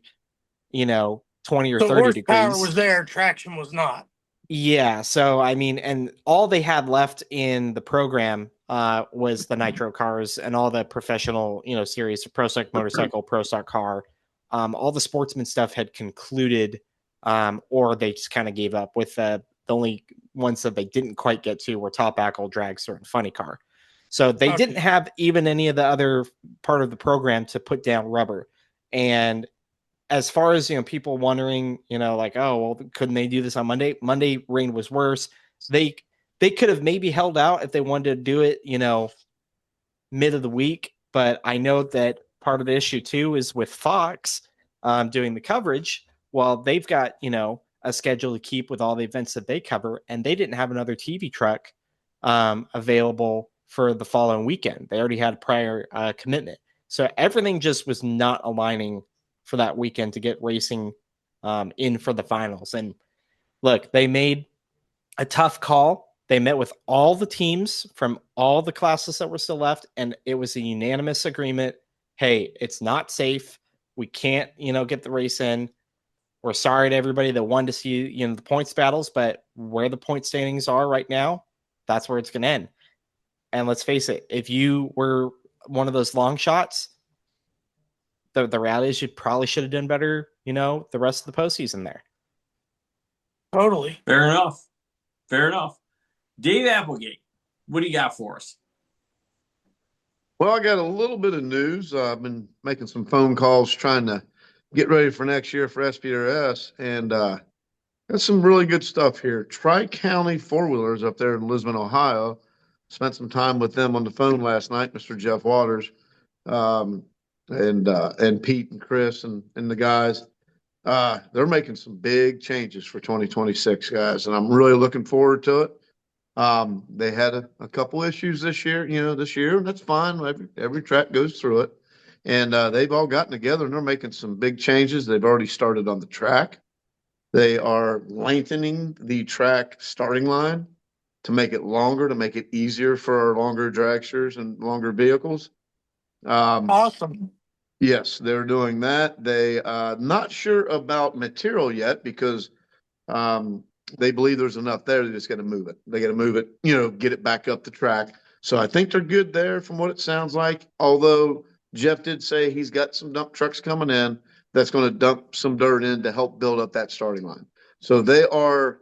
20 or So 30 horsepower degrees. was there, traction was not. Yeah, so I mean, and all they had left in the program was the nitro cars and all the professional, series, Pro Stock Motorcycle, Pro Stock Car. All the sportsman stuff had concluded, or they just kind of gave up, with the only ones that they didn't quite get to were Top Ackle, Dragster, and Funny Car. So they didn't have even any of the other part of the program to put down rubber. And as far as, people wondering, like, oh, well, couldn't they do this on Monday? Monday rain was worse. They could have maybe held out if they wanted to do it, mid of the week. But I know that part of the issue too is with Fox doing the coverage. Well, they've got, a schedule to keep with all the events that they cover, and they didn't have another TV truck available for the following weekend. They already had prior commitment. So everything just was not aligning for that weekend to get racing in for the finals. And look, they made a tough call. They met with all the teams from all the classes that were still left, and it was a unanimous agreement. Hey, it's not safe. We can't, get the race in. We're sorry to everybody that wanted to see, the points battles, but where the point standings are right now, that's where it's going to end. And let's face it, if you were one of those long shots, the reality is you probably should have done better, the rest of the postseason there. Totally. Fair enough. Dave Applegate, what do you got for us? Well, I got a little bit of news. I've been making some phone calls trying to get ready for next year for SPRS, and got some really good stuff here. Tri-County Four-Wheelers up there in Lisbon, Ohio. Spent some time with them on the phone last night, Mr. Jeff Waters, and Pete and Chris and the guys. They're making some big changes for 2026, guys, and I'm really looking forward to it. They had a couple issues this year, and that's fine. Every track goes through it. And they've all gotten together and they're making some big changes. They've already started on the track. They are lengthening the track starting line to make it longer, to make it easier for our longer dragsters and longer vehicles. Awesome. Yes, they're doing that. They not sure about material yet, because they believe there's enough there. They just got to move it. They got to move it, get it back up the track. So I think they're good there from what it sounds like. Although Jeff did say he's got some dump trucks coming in that's going to dump some dirt in to help build up that starting line. So they are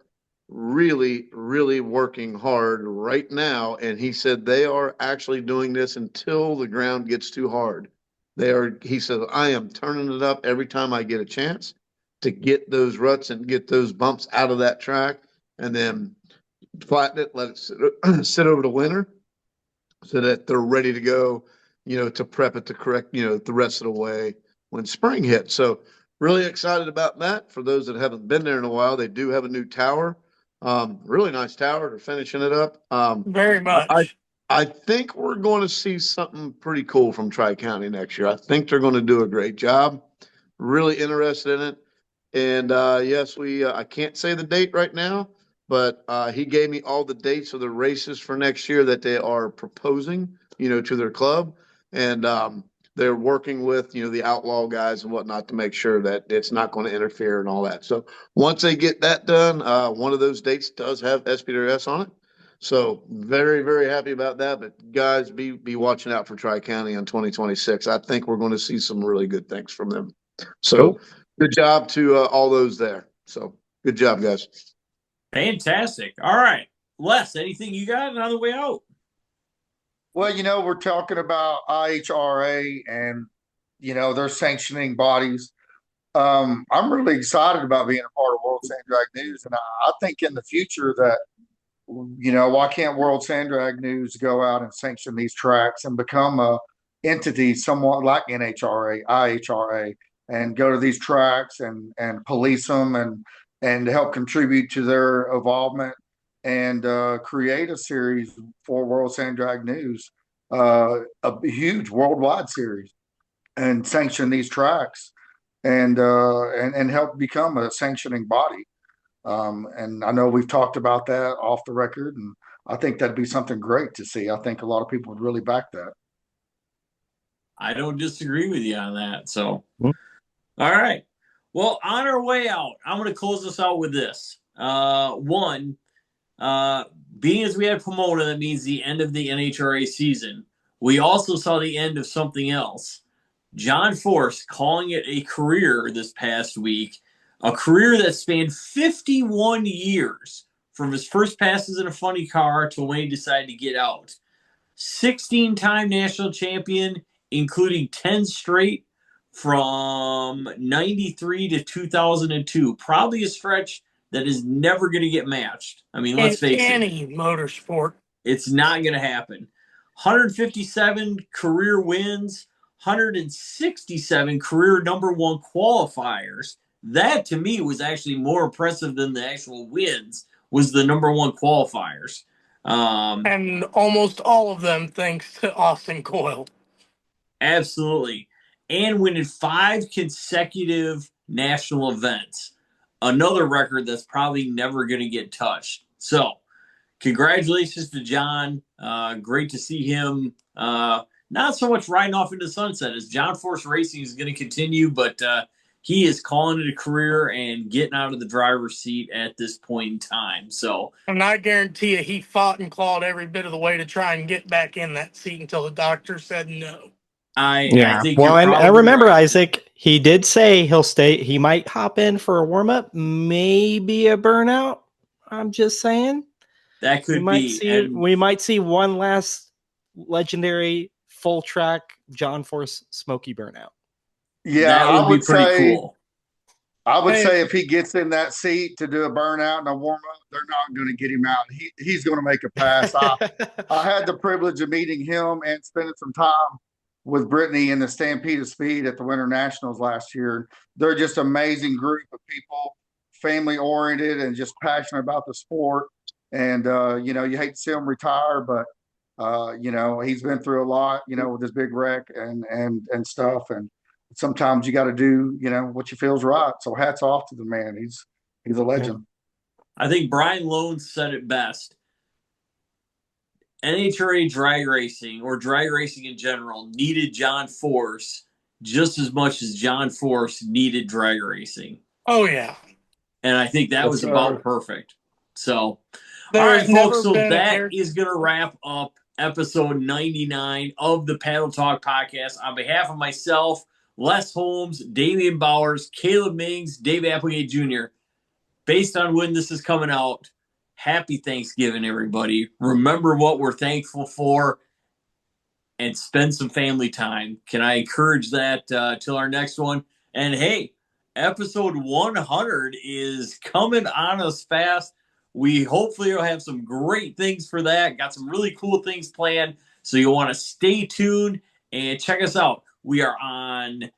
really, really working hard right now. And he said they are actually doing this until the ground gets too hard. He said, I am turning it up every time I get a chance to get those ruts and get those bumps out of that track, and then flatten it, let it sit over the winter so that they're ready to go, to prep it to correct, the rest of the way when spring hits. So really excited about that. For those that haven't been there in a while, they do have a new tower. Really nice tower. They're finishing it up. Very much. I think we're going to see something pretty cool from Tri-County next year. I think they're going to do a great job. Really interested in it. And yes, I can't say the date right now, but he gave me all the dates of the races for next year that they are proposing, to their club. And they're working with, the outlaw guys and whatnot to make sure that it's not going to interfere and all that. So once they get that done, one of those dates does have SPWS on it. So very, very happy about that. But guys, be watching out for Tri-County on 2026. I think we're going to see some really good things from them. So good job to all those there. So good job, guys. Fantastic. All right. Les, anything you got on the way out? Well, we're talking about NHRA and, their sanctioning bodies. I'm really excited about being a part of World Sand Drag News. And I think in the future that why can't World Sand Drag News go out and sanction these tracks and become a entity somewhat like NHRA, IHRA, and go to these tracks and police them and help contribute to their involvement and create a series for World Sand Drag News, a huge worldwide series, and sanction these tracks and help become a sanctioning body. And I know we've talked about that off the record, and I think that'd be something great to see. I think a lot of people would really back that. I don't disagree with you on that. So, all right. Well, on our way out, I'm going to close this out with this. One, being as we had Pomona, that means the end of the NHRA season. We also saw the end of something else. John Force calling it a career this past week, a career that spanned 51 years from his first passes in a funny car to when he decided to get out. 16-time national champion, including 10 straight from 93 to 2002. Probably a stretch that is never going to get matched. I mean, let's face it. Any motorsport. It's not going to happen. 157 career wins, 167 career number one qualifiers. That, to me, was actually more impressive than the actual wins, was the number one qualifiers. And almost all of them thanks to Austin Coyle. Absolutely. And winning 5 consecutive national events. Another record that's probably never going to get touched. So, congratulations to John. Great to see him. Not so much riding off into the sunset as John Force Racing is going to continue, but he is calling it a career and getting out of the driver's seat at this point in time. So, and I guarantee you he fought and clawed every bit of the way to try and get back in that seat until the doctor said no. I think well, and I remember right. Isaac, he did say he'll stay. He might hop in for a warm up, maybe a burnout. I'm just saying that could we might see one last legendary full track John Force Smoky burnout. Yeah, that would be pretty cool. I would say if he gets in that seat to do a burnout and a warm up, they're not going to get him out. He's going to make a pass. I had the privilege of meeting him and spending some time with Brittany in the Stampede of Speed at the Winter Nationals last year. They're just an amazing group of people, family oriented and just passionate about the sport. And you hate to see him retire, but he's been through a lot, with his big wreck and stuff. And sometimes you got to do, what you feel's right. So hats off to the man. He's a legend. I think Brian Lone said it best. NHRA drag racing or drag racing in general needed John Force just as much as John Force needed drag racing. Oh, yeah. And I think that was about perfect. So, all There's right, folks. So that is going to wrap up episode 99 of the Paddle Talk podcast. On behalf of myself, Les Holmes, Damian Bowers, Caleb Mings, Dave Applegate Jr., based on when this is coming out, happy Thanksgiving, everybody. Remember what we're thankful for and spend some family time. Can I encourage that till our next one? And hey, episode 100 is coming on us fast. We hopefully will have some great things for that. Got some really cool things planned. So you'll want to stay tuned and check us out. We are on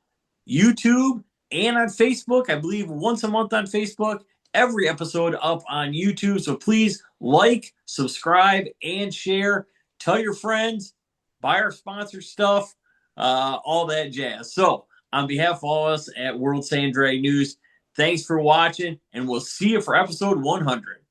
YouTube and on Facebook. I believe once a month on Facebook. Every episode up on YouTube. So please like, subscribe, and share. Tell your friends. Buy our sponsor stuff. All that jazz. So on behalf of all of us at World Sand Drag News, thanks for watching, and we'll see you for episode 100.